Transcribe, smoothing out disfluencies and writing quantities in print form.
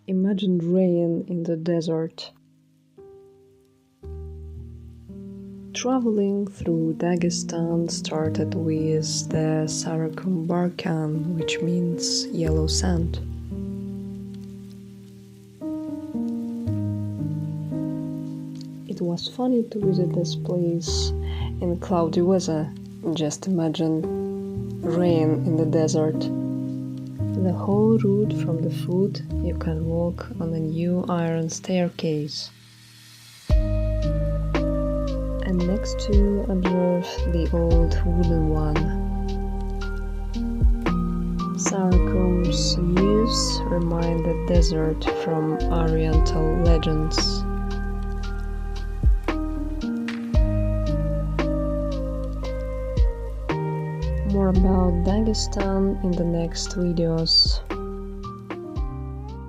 Imagine rain in the desert. Traveling through Dagestan started with the Sarikum Barkhan, which means yellow sand. It was funny to visit this place in cloudy weather. Just imagine rain in the desert. The whole route from the foot, you can walk on a new iron staircase. And next to observe the old wooden one. Sarykum's views remind the desert from Oriental legends. More about Dagestan in the next videos.